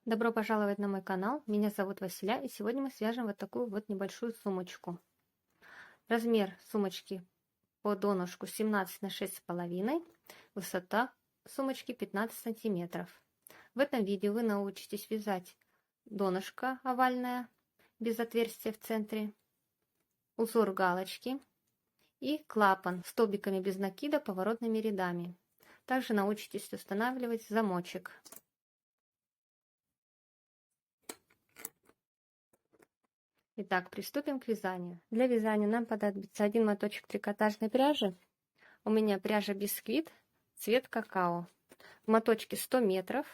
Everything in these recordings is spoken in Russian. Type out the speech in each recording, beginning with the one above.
Добро пожаловать на мой канал. Меня зовут Василя, и сегодня мы свяжем вот такую вот небольшую сумочку. Размер сумочки по донышку 17 на 6,5, высота сумочки 15 сантиметров. В этом видео вы научитесь вязать донышко овальное без отверстия в центре, узор галочки и клапан столбиками без накида поворотными рядами. Также научитесь устанавливать замочек. Итак, приступим к вязанию. Для вязания нам понадобится один моточек трикотажной пряжи. У меня пряжа бисквит, цвет какао. В моточке 100 метров,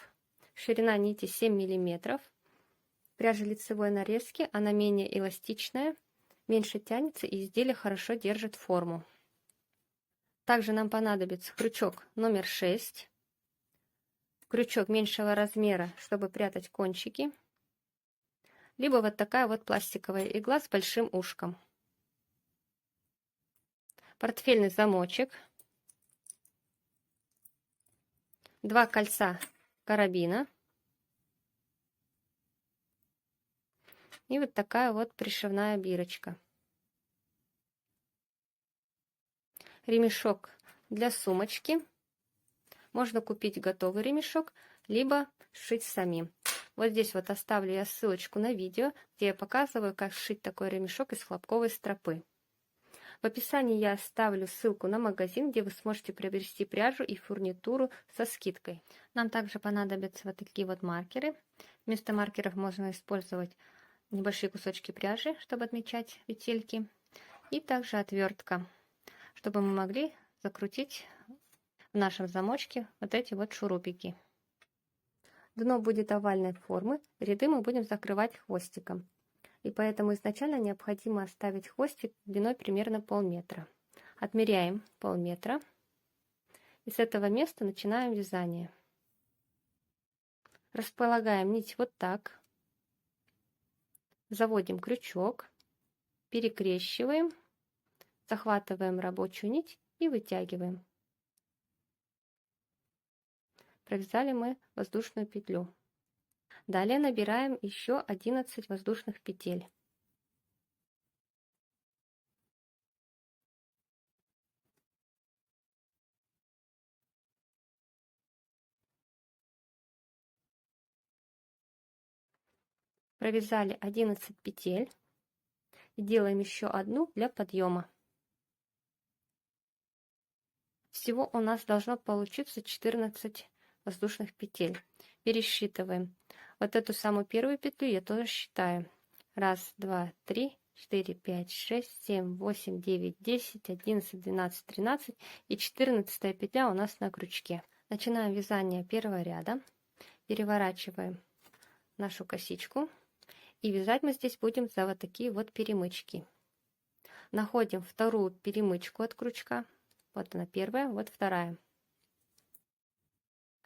ширина нити 7 миллиметров. Пряжа лицевой нарезки, она менее эластичная, меньше тянется и изделие хорошо держит форму. Также нам понадобится крючок номер 6, крючок меньшего размера, чтобы прятать кончики, либо вот такая вот пластиковая игла с большим ушком. Портфельный замочек, 2 кольца карабина и вот такая вот пришивная бирочка. Ремешок для сумочки. Можно купить готовый ремешок, либо сшить самим. Вот здесь вот оставлю я ссылочку на видео, где я показываю, как сшить такой ремешок из хлопковой стропы. В описании я оставлю ссылку на магазин, где вы сможете приобрести пряжу и фурнитуру со скидкой. Нам также понадобятся вот такие вот маркеры. Вместо маркеров можно использовать небольшие кусочки пряжи, чтобы отмечать петельки. И также отвертка, чтобы мы могли закрутить в нашем замочке вот эти вот шурупики. Дно будет овальной формы, ряды мы будем закрывать хвостиком. И поэтому изначально необходимо оставить хвостик длиной примерно полметра. Отмеряем полметра. И с этого места начинаем вязание. Располагаем нить вот так. Заводим крючок. Перекрещиваем. Захватываем рабочую нить и вытягиваем. Провязали мы воздушную петлю. Далее набираем еще 11 воздушных петель. Провязали 11 петель и делаем еще одну для подъема. Всего у нас должно получиться 14 воздушных петель. Пересчитываем. Вот эту самую первую петлю я тоже считаю. 1, 2, 3, 4, 5, 6, 7, 8, 9, 10, 11, 12, 13 и 14 петля у нас на крючке. Начинаем вязание первого ряда. Переворачиваем нашу косичку. И вязать мы здесь будем за вот такие вот перемычки. Находим вторую перемычку от крючка. Вот она первая, вот вторая.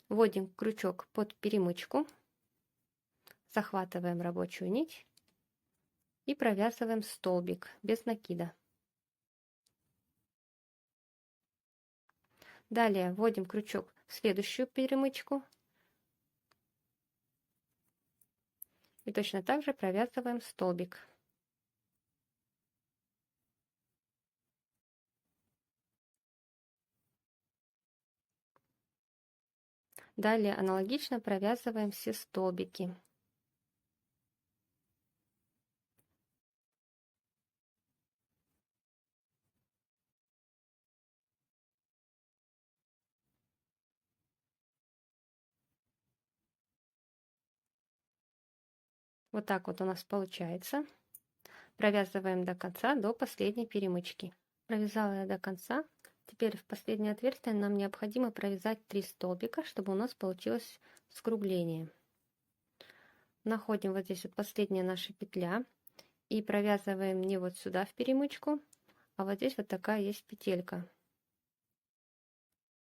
Вводим крючок под перемычку. Захватываем рабочую нить. И провязываем столбик без накида. Далее вводим крючок в следующую перемычку. И точно так же провязываем столбик. Далее аналогично провязываем все столбики. Вот так вот у нас получается. Провязываем до конца, до последней перемычки. Провязала я до конца. Теперь в последнее отверстие нам необходимо провязать 3 столбика, чтобы у нас получилось скругление. Находим вот здесь вот последняя наша петля и провязываем не вот сюда в перемычку, а вот здесь вот такая есть петелька.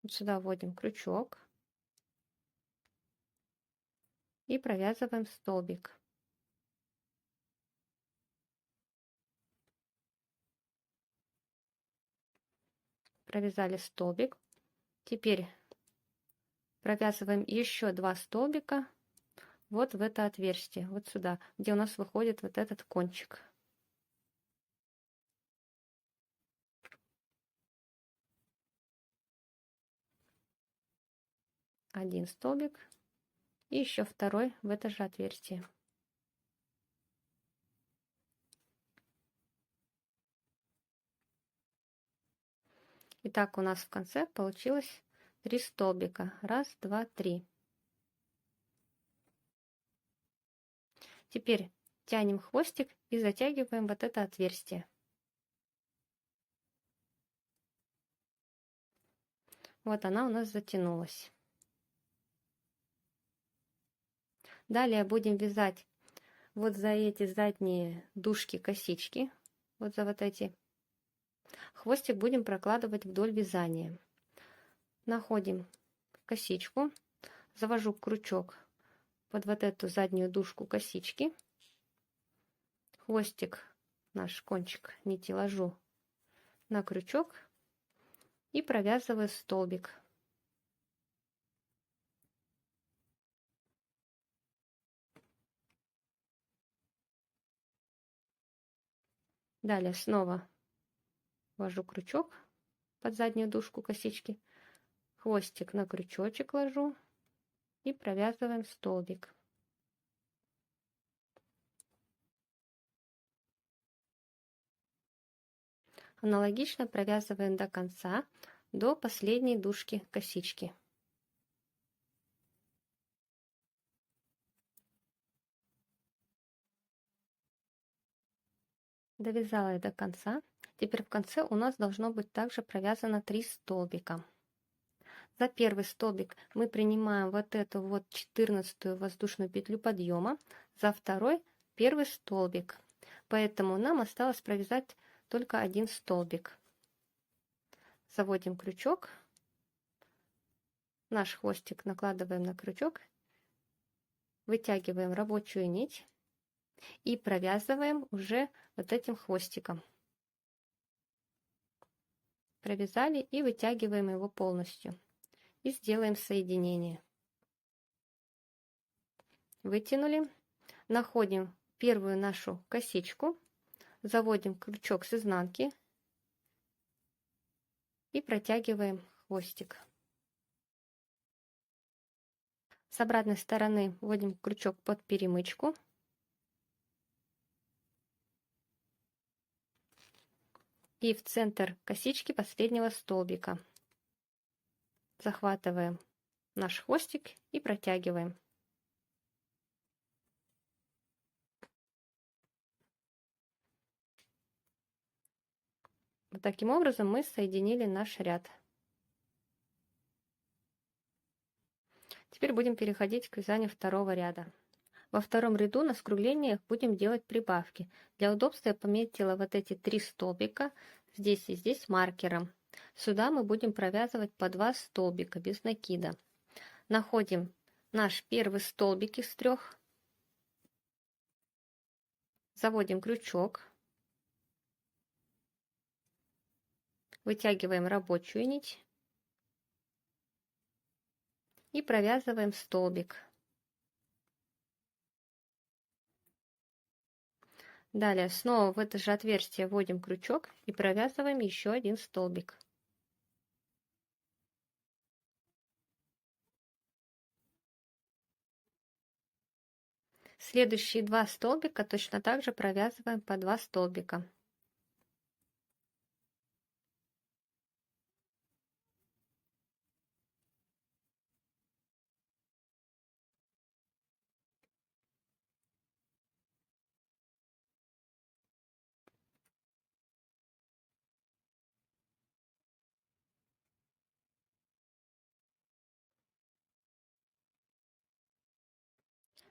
Вот сюда вводим крючок и провязываем столбик. Провязали столбик. Теперь провязываем еще 2 столбика вот в это отверстие, вот сюда, где у нас выходит вот этот кончик. Один столбик и еще второй в это же отверстие. Итак, у нас в конце получилось 3 столбика. Раз, два, три. Теперь тянем хвостик и затягиваем вот это отверстие. Вот она у нас затянулась. Далее будем вязать вот за эти задние дужки косички, вот за вот эти. Хвостик будем прокладывать вдоль вязания. Находим косичку, завожу крючок под вот эту заднюю дужку косички. Хвостик, наш кончик нити ложу на крючок и провязываю столбик. Далее снова ввожу крючок под заднюю дужку косички, хвостик на крючочек ложу и провязываем столбик. Аналогично провязываем до конца, до последней дужки косички. Довязала я до конца. Теперь в конце у нас должно быть также провязано 3 столбика. За первый столбик мы принимаем вот эту вот 14-ю воздушную петлю подъема, за второй первый столбик. Поэтому нам осталось провязать только один столбик. Заводим крючок, наш хвостик накладываем на крючок, вытягиваем рабочую нить и провязываем уже вот этим хвостиком. Провязали и вытягиваем его полностью. И сделаем соединение. Вытянули, находим первую нашу косичку, заводим крючок с изнанки и протягиваем хвостик. С обратной стороны вводим крючок под перемычку. И в центр косички последнего столбика захватываем наш хвостик и протягиваем. Вот таким образом мы соединили наш ряд. Теперь будем переходить к вязанию второго ряда. Во втором ряду на скруглениях будем делать прибавки. Для удобства я пометила вот эти 3 столбика здесь и здесь маркером. Сюда мы будем провязывать по 2 столбика без накида. Находим наш первый столбик из 3, заводим крючок, вытягиваем рабочую нить и провязываем столбик. Далее снова в это же отверстие вводим крючок и провязываем еще один столбик. Следующие 2 столбика точно так же провязываем по 2 столбика.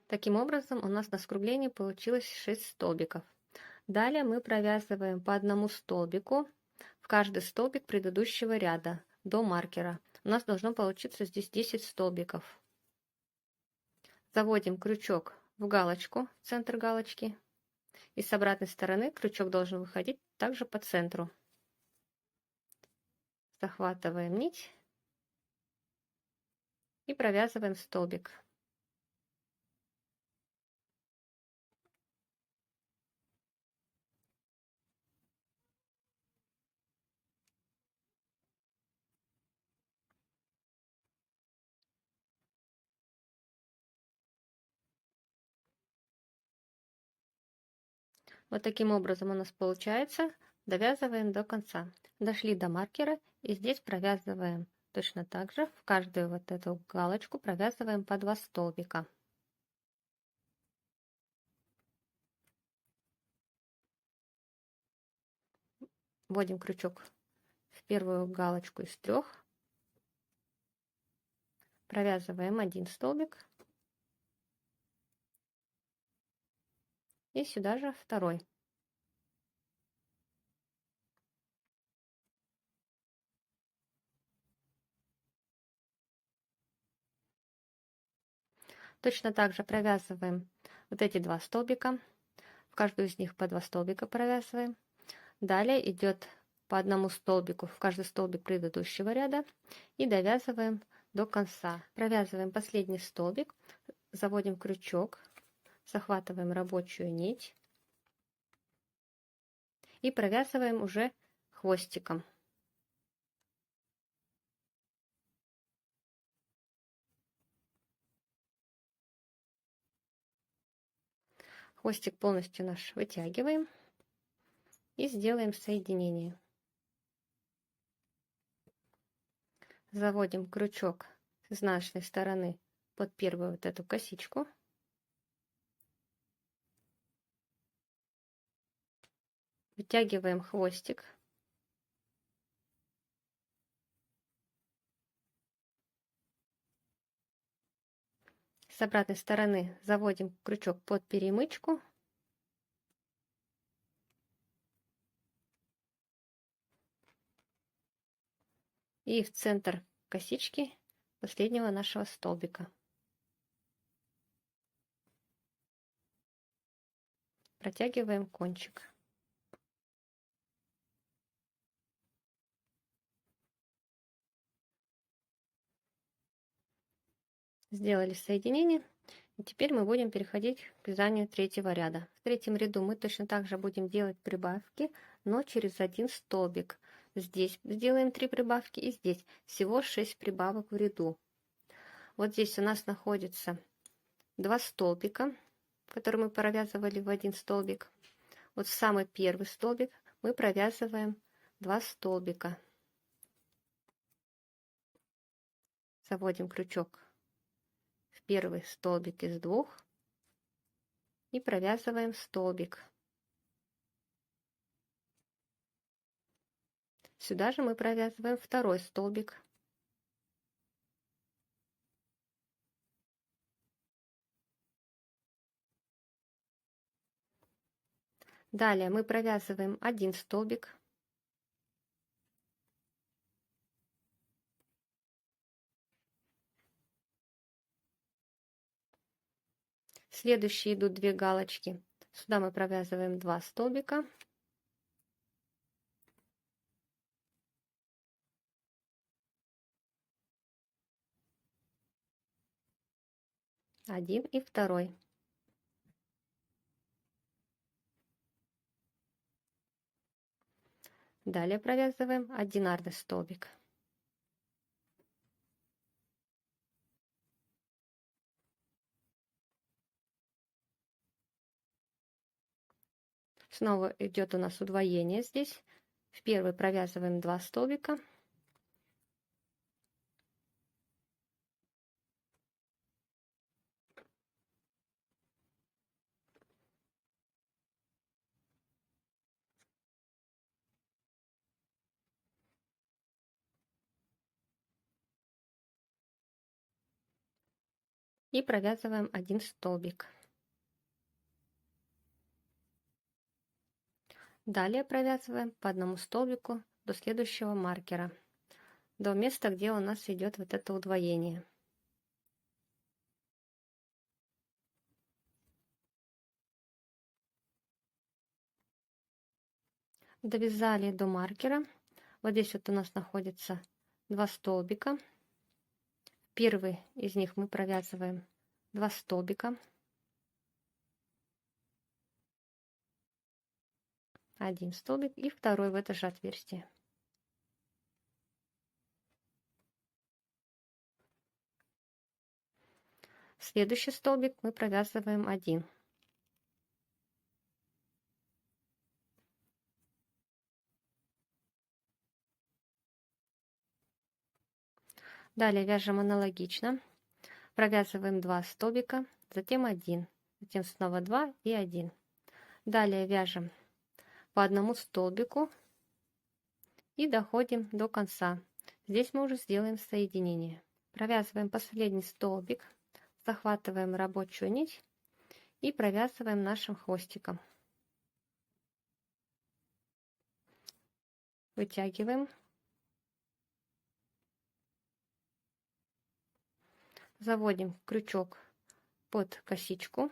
Таким образом, у нас на скруглении получилось 6 столбиков. Далее мы провязываем по одному столбику в каждый столбик предыдущего ряда до маркера. У нас должно получиться здесь 10 столбиков. Заводим крючок в галочку, в центр галочки. И с обратной стороны крючок должен выходить также по центру. Захватываем нить и провязываем столбик. Вот таким образом у нас получается. Довязываем до конца. Дошли до маркера и здесь провязываем точно так же. В каждую вот эту галочку провязываем по 2 столбика. Вводим крючок в первую галочку из 3. Провязываем 1 столбик. И сюда же второй. Точно так же провязываем вот эти 2 столбика. В каждую из них по 2 столбика провязываем. Далее идет по одному столбику в каждый столбик предыдущего ряда и довязываем до конца. Провязываем последний столбик, заводим крючок, захватываем рабочую нить и провязываем уже хвостиком. Хвостик полностью наш вытягиваем и сделаем соединение. Заводим крючок с изнаночной стороны под первую вот эту косичку. Вытягиваем хвостик. С обратной стороны заводим крючок под перемычку. И в центр косички последнего нашего столбика. Протягиваем кончик. Сделали соединение. И теперь мы будем переходить к вязанию третьего ряда. В третьем ряду мы точно так же будем делать прибавки, но через 1 столбик. Здесь сделаем 3 прибавки и здесь всего 6 прибавок в ряду. Вот здесь у нас находится 2 столбика, которые мы провязывали в 1 столбик. Вот в самый первый столбик мы провязываем 2 столбика. Заводим крючок в первый столбик из 2 и провязываем столбик. Сюда же мы провязываем второй столбик. Далее мы провязываем 1 столбик. Следующие идут 2 галочки. Сюда мы провязываем 2 столбика. Один и второй. Далее провязываем одинарный столбик. Снова идет у нас удвоение здесь. В первый провязываем 2 столбика. И провязываем 1 столбик. Далее провязываем по одному столбику до следующего маркера, до места, где у нас идет вот это удвоение. Довязали до маркера. Вот здесь вот у нас находится 2 столбика. Первый из них мы провязываем 2 столбика. 1 столбик и второй в это же отверстие. Следующий столбик мы провязываем 1. Далее вяжем аналогично. Провязываем 2 столбика, затем 1, затем снова 2 и 1. Далее вяжем по одному столбику и доходим до конца. Здесь мы уже сделаем соединение. Провязываем последний столбик, захватываем рабочую нить и провязываем нашим хвостиком. Вытягиваем. Заводим крючок под косичку.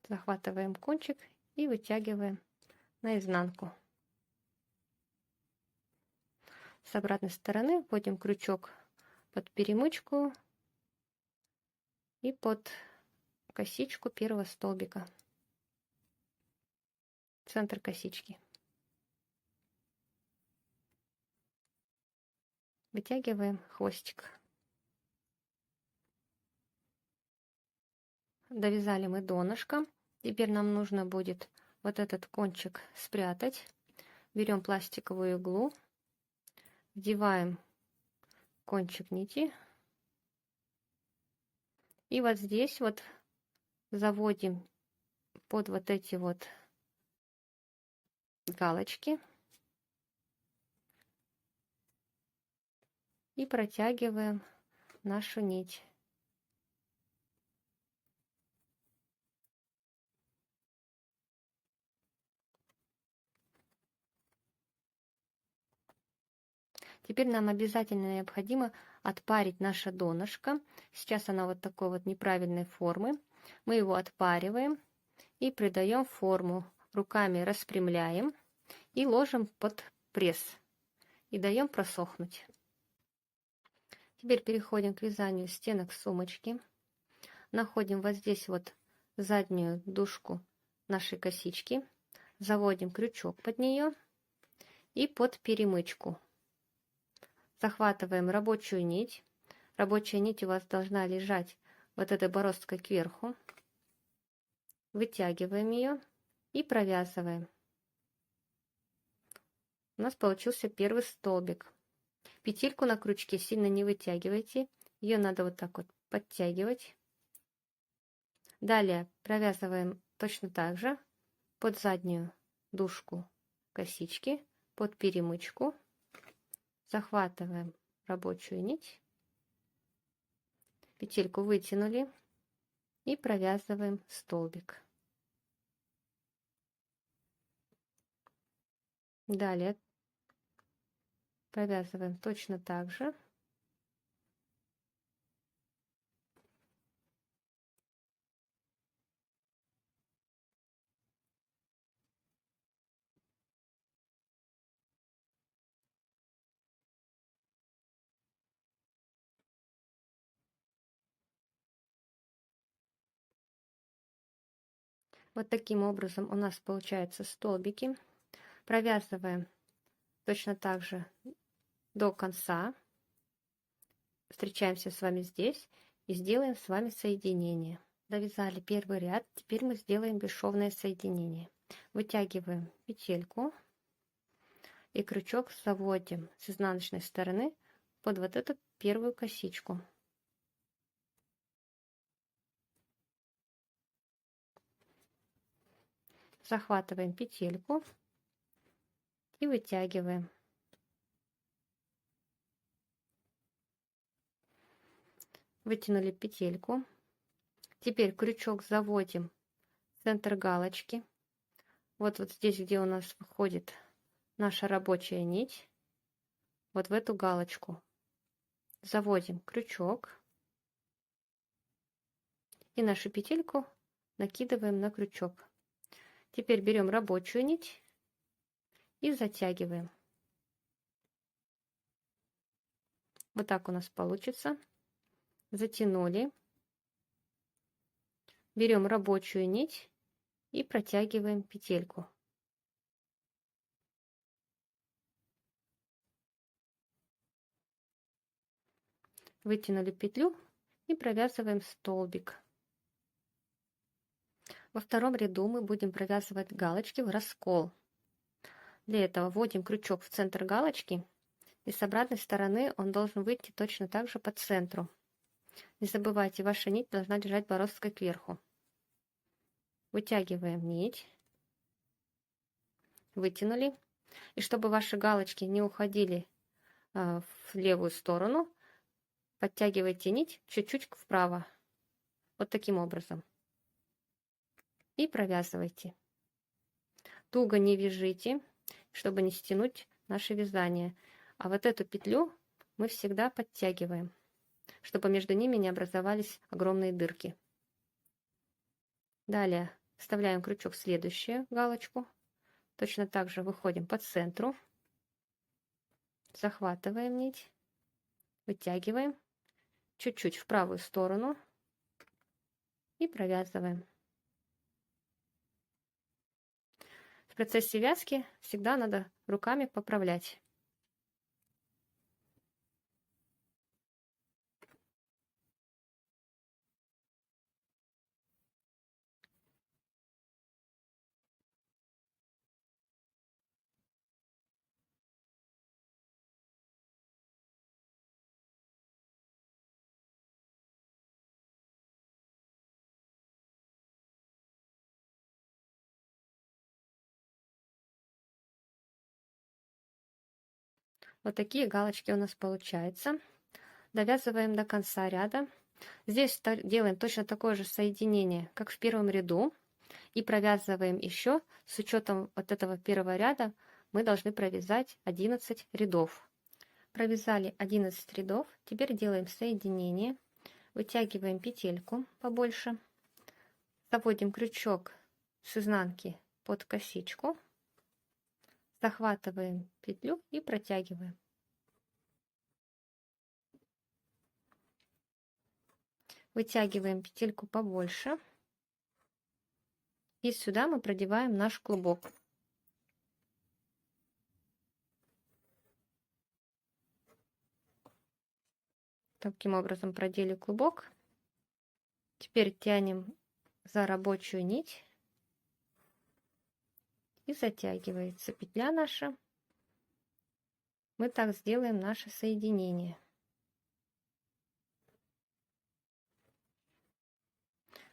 Захватываем кончик и вытягиваем наизнанку. С обратной стороны вводим крючок под перемычку и под косичку первого столбика. Центр косички. Вытягиваем хвостик. Довязали мы донышко. Теперь нам нужно будет вот этот кончик спрятать. Берем пластиковую иглу, вдеваем кончик нити и вот здесь вот заводим под вот эти вот галочки и протягиваем нашу нить. Теперь нам обязательно необходимо отпарить наше донышко. Сейчас оно вот такой вот неправильной формы. Мы его отпариваем и придаем форму. Руками распрямляем и ложим под пресс. И даем просохнуть. Теперь переходим к вязанию стенок сумочки. Находим вот здесь вот заднюю дужку нашей косички. Заводим крючок под нее и под перемычку. Захватываем рабочую нить. Рабочая нить у вас должна лежать вот этой бороздкой кверху. Вытягиваем ее и провязываем. У нас получился первый столбик. Петельку на крючке сильно не вытягивайте. Ее надо вот так вот подтягивать. Далее провязываем точно так же под заднюю дужку косички, под перемычку. Захватываем рабочую нить, петельку вытянули и провязываем столбик. Далее провязываем точно так же. Вот таким образом у нас получаются столбики. Провязываем точно так же до конца. Встречаемся с вами здесь и сделаем с вами соединение. Довязали первый ряд, теперь мы сделаем бесшовное соединение. Вытягиваем петельку и крючок заводим с изнаночной стороны под вот эту первую косичку. Захватываем петельку и вытягиваем. Вытянули петельку. Теперь крючок заводим в центр галочки. Вот здесь, где у нас выходит наша рабочая нить, вот в эту галочку заводим крючок и нашу петельку накидываем на крючок. Теперь берем рабочую нить и затягиваем. Вот так у нас получится. Затянули. Берем рабочую нить и протягиваем петельку. Вытянули петлю и провязываем столбик. Во втором ряду мы будем провязывать галочки в раскол. Для этого вводим крючок в центр галочки, и с обратной стороны он должен выйти точно так же по центру. Не забывайте, ваша нить должна лежать бороздкой кверху. Вытягиваем нить, вытянули. И чтобы ваши галочки не уходили в левую сторону, подтягивайте нить чуть-чуть вправо. Вот таким образом. И провязывайте. Туго не вяжите, чтобы не стянуть наше вязание. А вот эту петлю мы всегда подтягиваем, чтобы между ними не образовались огромные дырки. Далее вставляем крючок в следующую галочку. Точно так же выходим по центру. Захватываем нить, вытягиваем чуть-чуть в правую сторону и провязываем. В процессе вязки всегда надо руками поправлять. Вот такие галочки у нас получаются. Довязываем до конца ряда. Здесь делаем точно такое же соединение, как в первом ряду. И провязываем еще, с учетом вот этого первого ряда, мы должны провязать 11 рядов. Провязали 11 рядов. Теперь делаем соединение. Вытягиваем петельку побольше. Заводим крючок с изнанки под косичку. Захватываем петлю и протягиваем. Вытягиваем петельку побольше. И сюда мы продеваем наш клубок. Таким образом продели клубок. Теперь тянем за рабочую нить. И затягивается петля наша. Мы так сделаем наше соединение.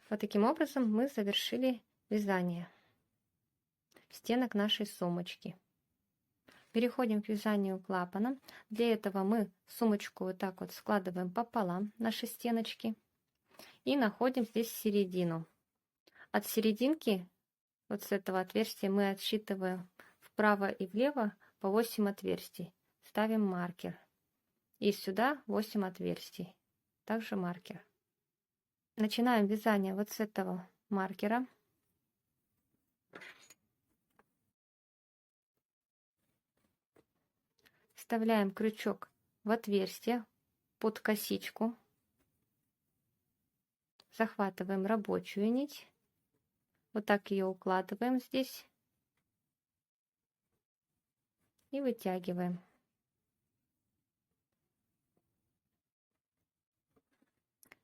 Вот таким образом мы завершили вязание стенок нашей сумочки. Переходим к вязанию клапана. Для этого мы сумочку вот так вот складываем пополам, наши стеночки, и находим здесь середину. От серединки, вот с этого отверстия, мы отсчитываем вправо и влево по 8 отверстий. Ставим маркер. И сюда 8 отверстий. Также маркер. Начинаем вязание вот с этого маркера. Вставляем крючок в отверстие под косичку. Захватываем рабочую нить. Вот так ее укладываем здесь. И вытягиваем.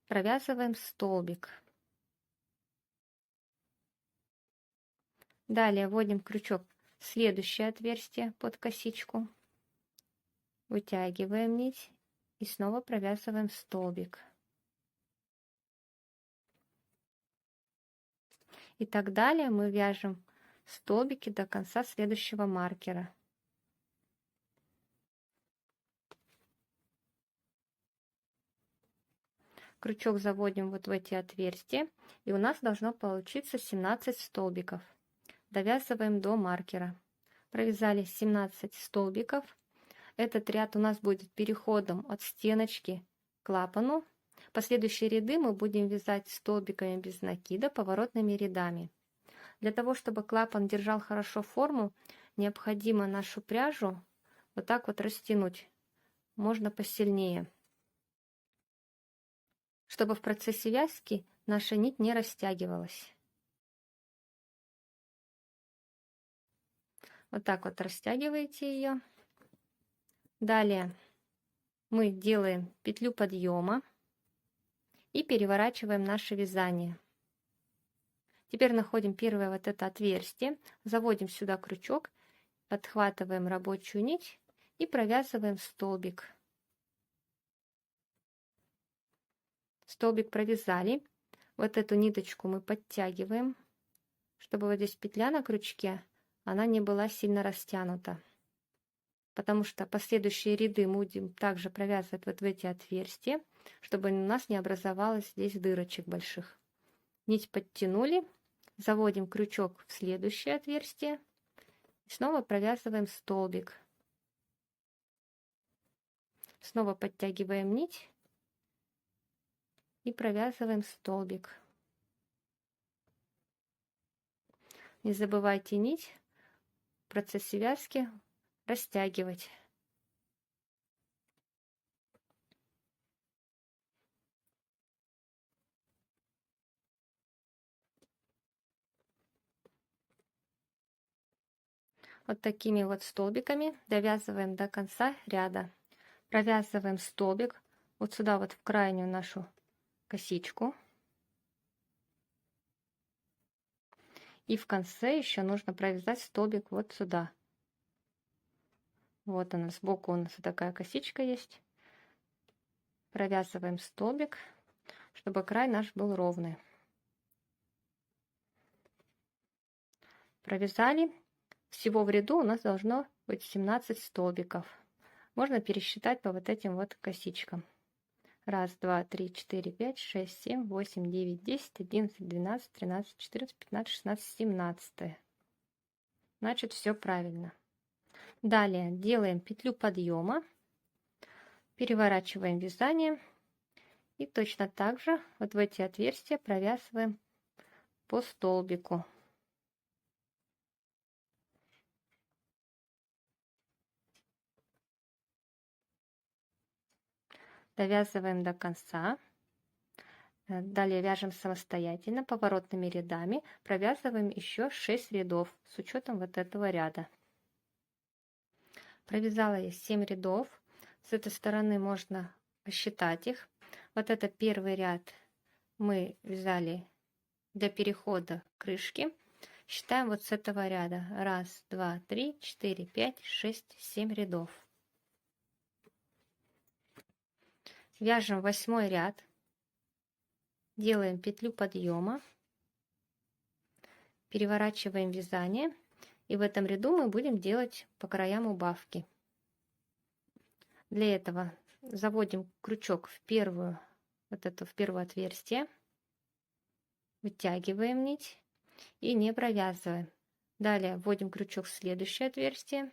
Провязываем столбик. Далее вводим крючок в следующее отверстие под косичку. Вытягиваем нить и снова провязываем столбик. И так далее мы вяжем столбики до конца следующего маркера. Крючок заводим вот в эти отверстия, и у нас должно получиться 17 столбиков. Довязываем до маркера. Провязали 17 столбиков. Этот ряд у нас будет переходом от стеночки к клапану. Последующие ряды мы будем вязать столбиками без накида поворотными рядами. Для того, чтобы клапан держал хорошо форму, необходимо нашу пряжу вот так вот растянуть. Можно посильнее, чтобы в процессе вязки наша нить не растягивалась. Вот так вот растягиваете ее. Далее мы делаем петлю подъема и переворачиваем наше вязание. Теперь находим первое вот это отверстие, заводим сюда крючок, подхватываем рабочую нить и провязываем столбик. Столбик провязали. Вот эту ниточку мы подтягиваем, чтобы вот здесь петля на крючке, она не была сильно растянута. Потому что последующие ряды мы будем также провязывать вот в эти отверстия, чтобы у нас не образовалось здесь дырочек больших. Нить подтянули, заводим крючок в следующее отверстие и снова провязываем столбик. Снова подтягиваем нить и провязываем столбик. Не забывайте нить в процессе вязки растягивать. Вот такими вот столбиками довязываем до конца ряда. Провязываем столбик вот сюда вот в крайнюю нашу косичку. И в конце еще нужно провязать столбик вот сюда. Вот она, сбоку у нас вот такая косичка есть. Провязываем столбик, чтобы край наш был ровный. Провязали. Всего в ряду у нас должно быть 17 столбиков. Можно пересчитать по вот этим вот косичкам. 1, 2, 3, 4, 5, 6, 7, 8, 9, 10, 11, 12, 13, 14, 15, 16, 17. Значит, все правильно. Далее делаем петлю подъема, переворачиваем вязание и точно так же вот в эти отверстия провязываем по столбику. Довязываем до конца. Далее вяжем самостоятельно поворотными рядами, провязываем еще 6 рядов с учетом вот этого ряда. Провязала я 7 рядов. С этой стороны можно посчитать их. Вот это первый ряд мы вязали для перехода крышки. Считаем вот с этого ряда. 1, 2, 3, 4, 5, 6, 7 рядов. Вяжем 8 ряд. Делаем петлю подъема. Переворачиваем вязание. И в этом ряду мы будем делать по краям убавки. Для этого заводим крючок в первое отверстие. Вытягиваем нить и не провязываем. Далее вводим крючок в следующее отверстие.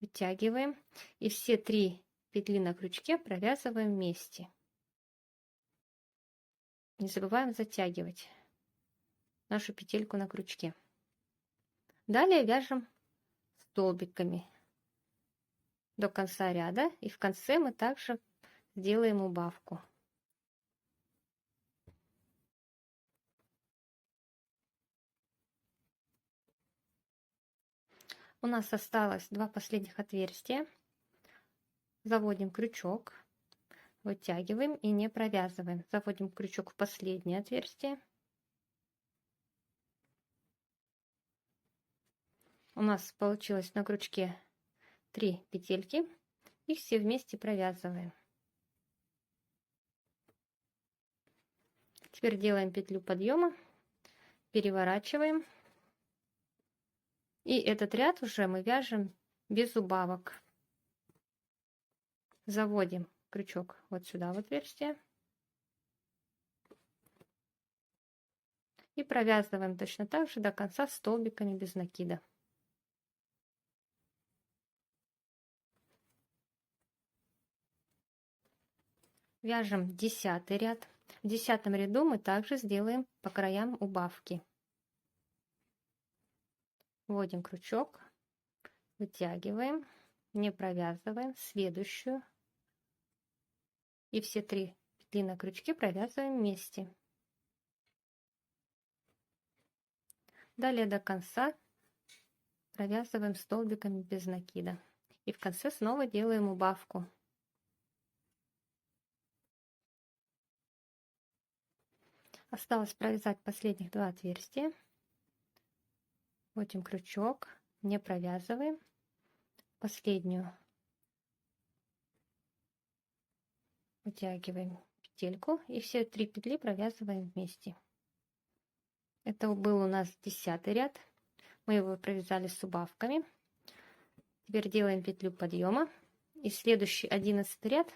Вытягиваем. И все 3 петли на крючке провязываем вместе. Не забываем затягивать нашу петельку на крючке. Далее вяжем столбиками до конца ряда, и в конце мы также сделаем убавку. У нас осталось 2 последних отверстия. Заводим крючок, вытягиваем и не провязываем. Заводим крючок в последнее отверстие. У нас получилось на крючке 3 петельки. Их все вместе провязываем. Теперь делаем петлю подъема, переворачиваем. И этот ряд уже мы вяжем без убавок. Заводим крючок вот сюда в отверстие. И провязываем точно так же до конца столбиками без накида. Вяжем 10 ряд. В 10 ряду мы также сделаем по краям убавки. Вводим крючок, вытягиваем, не провязываем, следующую. И все 3 петли на крючке провязываем вместе. Далее до конца провязываем столбиками без накида. И в конце снова делаем убавку. Осталось провязать последних 2 отверстия. Вводим крючок, не провязываем. Последнюю вытягиваем петельку и все 3 петли провязываем вместе. Это был у нас 10-й ряд. Мы его провязали с убавками. Теперь делаем петлю подъема. И следующий 11-й ряд,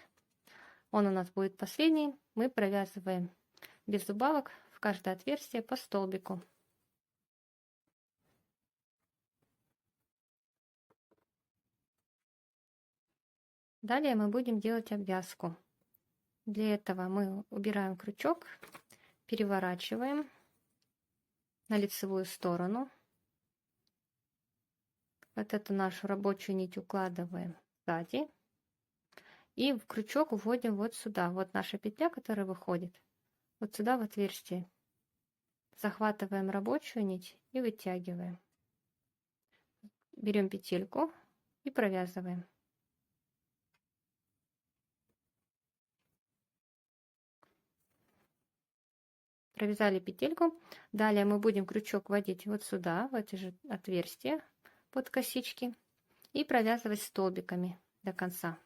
он у нас будет последний, мы провязываем без убавок в каждое отверстие по столбику. Далее мы будем делать обвязку. Для этого мы убираем крючок, переворачиваем на лицевую сторону. Вот эту нашу рабочую нить укладываем сзади. И в крючок вводим вот сюда. Вот наша петля, которая выходит. Вот сюда в отверстие. Захватываем рабочую нить и вытягиваем. Берем петельку и провязываем. Провязали петельку. Далее мы будем крючок вводить вот сюда, в эти же отверстия под косички. И провязывать столбиками до конца.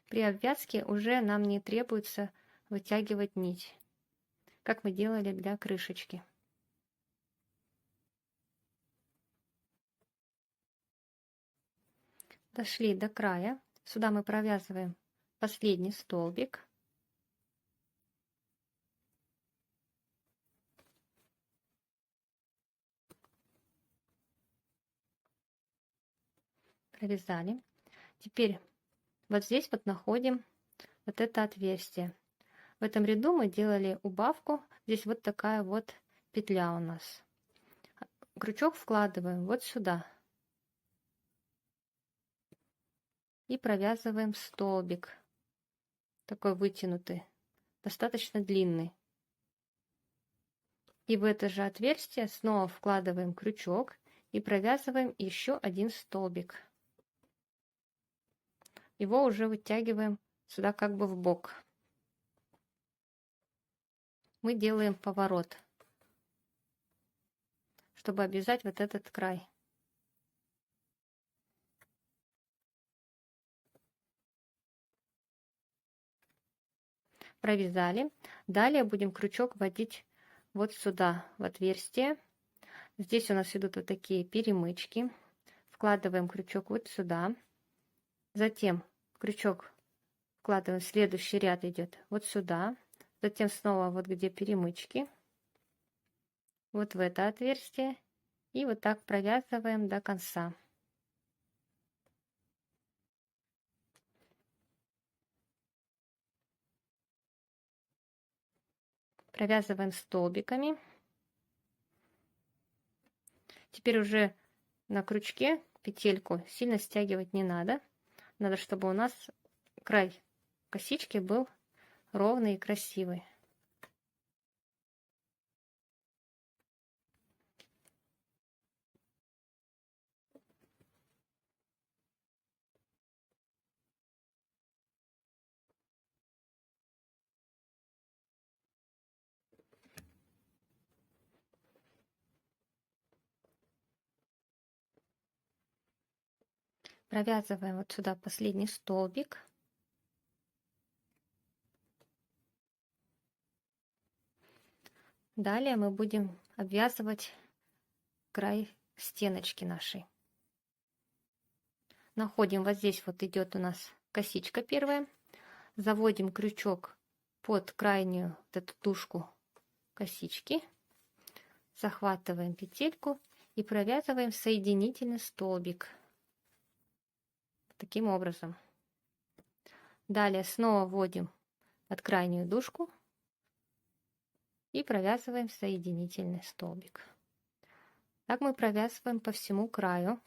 При обвязке уже нам не требуется вытягивать нить, как мы делали для крышечки. Дошли до края. Сюда мы провязываем последний столбик. Провязали. Теперь вот здесь вот находим вот это отверстие. В этом ряду мы делали убавку. Здесь вот такая вот петля у нас. Крючок вкладываем вот сюда. И провязываем столбик. Такой вытянутый. Достаточно длинный. И в это же отверстие снова вкладываем крючок и провязываем еще один столбик. Его уже вытягиваем сюда как бы в бок. Мы делаем поворот, чтобы обвязать вот этот край. Провязали. Далее будем крючок вводить вот сюда, в отверстие. Здесь у нас идут вот такие перемычки. Вкладываем крючок вот сюда. Затем крючок вкладываем, следующий ряд идет вот сюда. Затем снова вот где перемычки. Вот в это отверстие. И вот так провязываем до конца. Провязываем столбиками. Теперь уже на крючке петельку сильно стягивать не надо. Надо, чтобы у нас край косички был ровный и красивый. Провязываем вот сюда последний столбик. Далее мы будем обвязывать край стеночки нашей. Находим, вот здесь вот идет у нас косичка первая. Заводим крючок под крайнюю вот эту тушку косички. Захватываем петельку и провязываем соединительный столбик. Таким образом. Далее снова вводим под крайнюю дужку и провязываем соединительный столбик. Так мы провязываем по всему краю.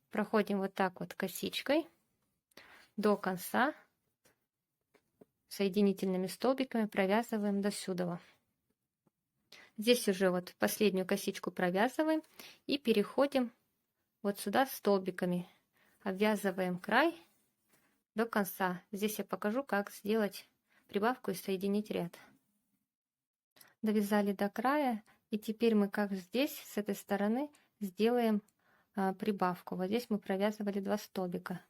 Проходим вот так вот косичкой до конца. Соединительными столбиками провязываем до сюда. Здесь уже вот последнюю косичку провязываем и переходим вот сюда столбиками. Обвязываем край до конца. Здесь я покажу, как сделать прибавку и соединить ряд. Довязали до края, и теперь мы, как здесь, с этой стороны, сделаем прибавку. Вот здесь мы провязывали 2 столбика.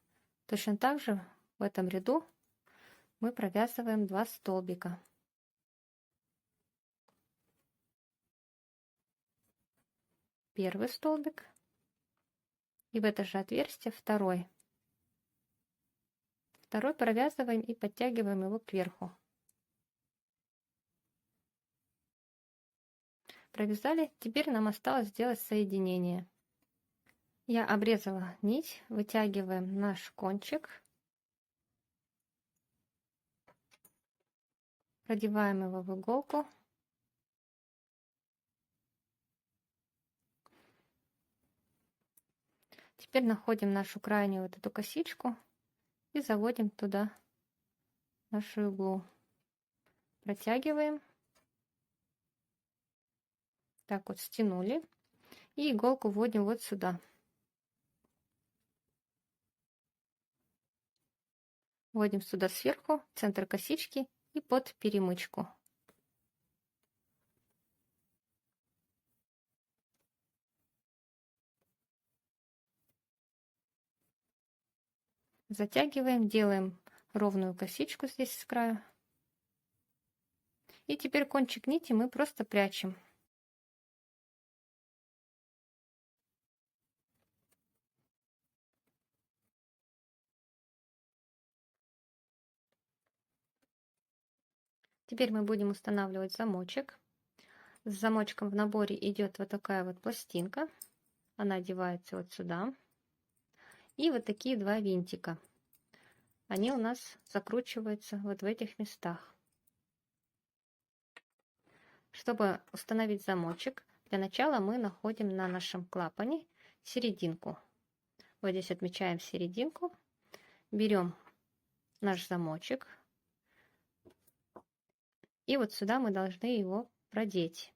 Точно так же в этом ряду мы провязываем 2 столбика. Первый столбик, и в это же отверстие второй. Второй провязываем и подтягиваем его кверху. Провязали, теперь нам осталось сделать соединение. Я обрезала нить, вытягиваем наш кончик, продеваем его в иголку. Теперь находим нашу крайнюю вот эту косичку и заводим туда нашу иглу. Протягиваем. Так вот стянули. И иголку вводим вот сюда. Вводим сюда сверху, в центр косички и под перемычку. Затягиваем, делаем ровную косичку здесь с краю. И теперь кончик нити мы просто прячем. Теперь мы будем устанавливать замочек. С замочком в наборе идет вот такая вот пластинка. Она одевается вот сюда. И вот такие 2 винтика. Они у нас закручиваются вот в этих местах. Чтобы установить замочек, для начала мы находим на нашем клапане серединку. Вот здесь отмечаем серединку. Берем наш замочек. И вот сюда мы должны его продеть.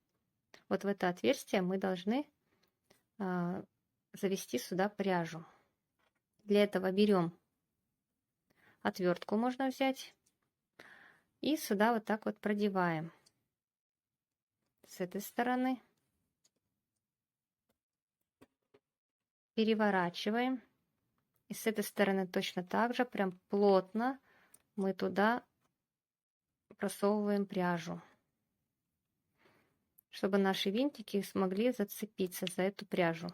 Вот в это отверстие мы должны завести сюда пряжу. Для этого берем отвертку, можно взять, и сюда вот так вот продеваем. С этой стороны переворачиваем. И с этой стороны точно так же, прям плотно мы туда просовываем пряжу, чтобы наши винтики смогли зацепиться за эту пряжу.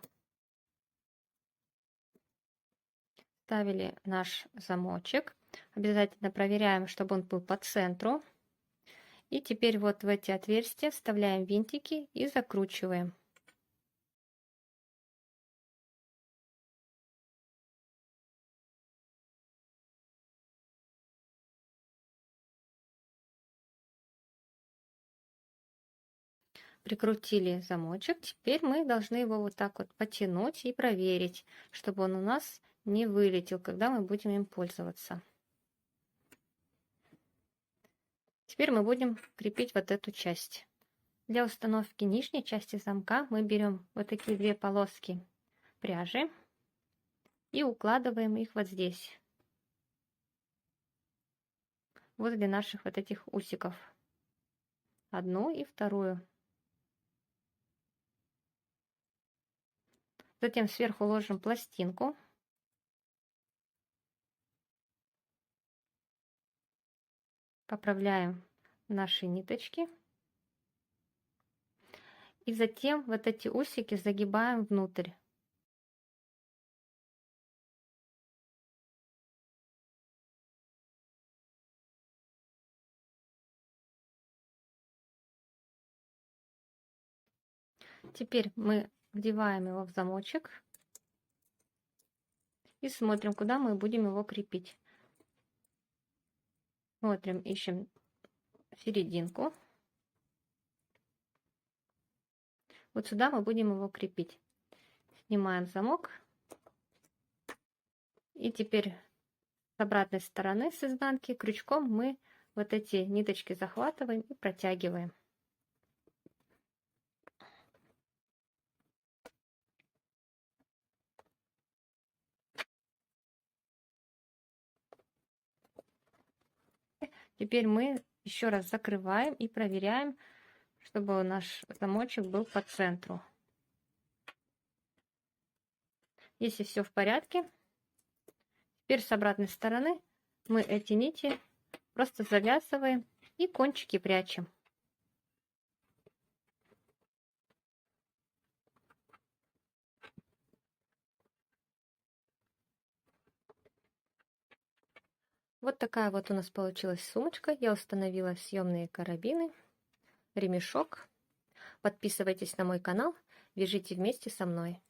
Ставили наш замочек. Обязательно проверяем, чтобы он был по центру. И теперь вот в эти отверстия вставляем винтики и закручиваем. Прикрутили замочек. Теперь мы должны его вот так вот потянуть и проверить, чтобы он у нас не вылетел, когда мы будем им пользоваться. Теперь мы будем крепить вот эту часть. Для установки нижней части замка мы берем вот такие 2 полоски пряжи и укладываем их вот здесь, возле наших вот этих усиков. Одну и вторую. Затем сверху ложим пластинку. Поправляем наши ниточки. И затем вот эти усики загибаем внутрь. Теперь мы вдеваем его в замочек и смотрим, куда мы будем его крепить. Смотрим, ищем серединку. Вот сюда мы будем его крепить. Снимаем замок. И теперь с обратной стороны, с изнанки, крючком мы вот эти ниточки захватываем и протягиваем. Теперь мы еще раз закрываем и проверяем, чтобы наш замочек был по центру. Если все в порядке, теперь с обратной стороны мы эти нити просто завязываем и кончики прячем. Вот такая вот у нас получилась сумочка. Я установила съемные карабины, ремешок. Подписывайтесь на мой канал, вяжите вместе со мной.